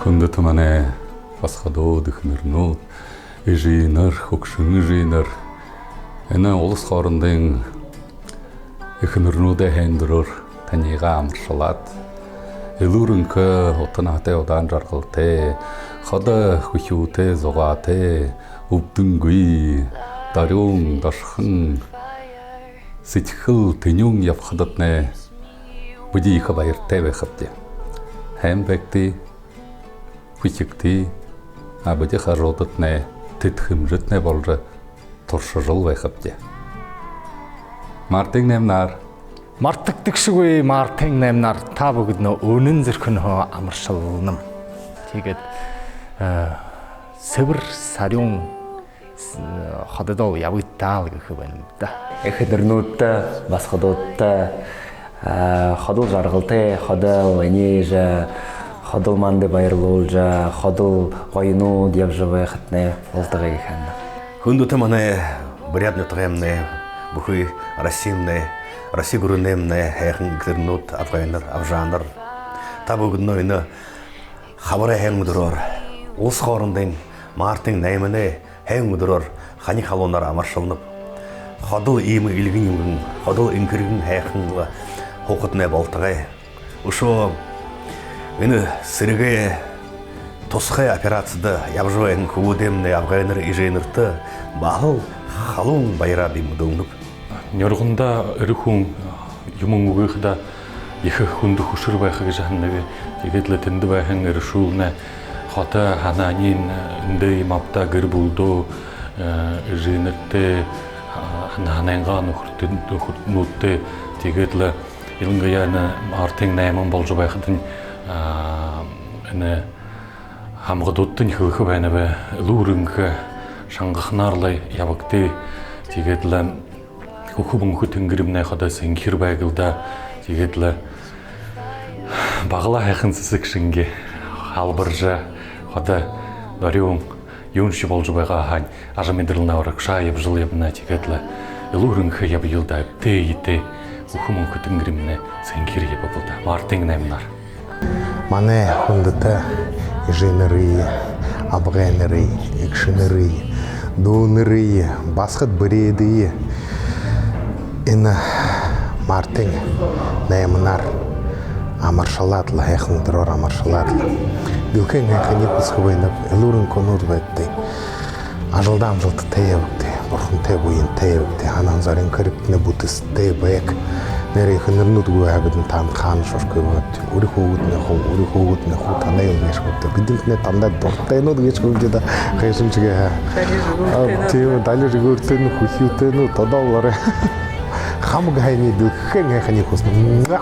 Хүндэт басхадууд ихнэрнүүд ижинэр хөгшин ижинэр энэ улс хоорондын ихнэрнүүдээ хэндрээр таньгаа амаршуулад элүүрэнхэ утанаатай удаан жаргалтай хода хүчүүтэй зугаатай өвдөнгүй даруун дашхан сэтгэл тэнюн явхадатнэ бүди их баяртай байхад хэмбэгти хүчигти абди харуудатнэ тэтхэмжэтнэ болж туршил байхад Мартин нэмнар Мартагдагшгүй Мартин наймнаар та бүгд нөө өнөн зөрхөнөө амаршилнам. Тэгээд сэвэр сариун хододоо явагдал гэх юм да. Эхнэрнүүдтэй бас ходуудтай ходол жаргалтай ходол энеж ходол манды баярлуулж ходол гойнууд явж байхад болтойгоо хана. Хүндэт брядны тгэмнэ бүхий Россиинэ Россия гүрнэмнэ хайхан гэрнүүд Афганар Авжанар та бүгд нөө хавраа хэн өдрөөр улс хоорондын Мартин найманэ хэн өдрөөр хани халуунаар амаршилнав ходол ийм илгэн юм ходол инкэргэн хайхан хуухатнэ болтгой өшөө энэ сэргээ тусгай операцид явж байгаа хүмүүдэмнэ Афганар ижинэртэ бахал халуун баяраа бимдөнөв Нёргонда эрхэн юм өгөхдө их хүнд хөшөр байх гэж ханаг тэгээд л тэнд байхан эршүүлнэ хотой хананин эндээ мавта гэр бүлдөө жинэртэ ханангаа нөхөртнүүдтэй тэгээд л илэнгаяна Мартин найман болж байхад энэ хамгадуудын хөвөх байна бай лүүрэнх шангахнаарлай явагтээ тэгээд л Хөхөбөнгө тэнгэрэмнэ ходоос инхэр байгальда тэгээд л багла хайхан цэсэг шингээ халбаржа ходо дариун юунш болж байгаа хань аж мэдрэл наврагшаа явжил явна тэгээд л элүүрэнх явъялда тээтэй хөхөбөнгө тэнгэрэмнэ сэнхэр явуулда Мартин наймнаар манай хүндэт инженери абганери экшенери донери басхад брэди энэ Мартин наймнаар амаршалаад л хайхан өдрөөр амаршалаад л дүүхэн хайхны бүсгүйнэ элүүрэн конууд байдیں۔ Ажалдан амжилттай явдаг, бурхантай буянтай явдаг, ханан зарын крэптнэ бүтэстэй байг нэрийн хөнөрнүүдгүй хавьд танд хаан шушгүй бод өрх хөөгднэ хуу танай юм яаш хөөгдө бидэнтнэ дандаа дуртайнууд гэж хөвдөд хайшимчгээ тийм далиж гөртөн хүхүүтэн тодоолорэ хамгайны дөхөн хайхны хүснэ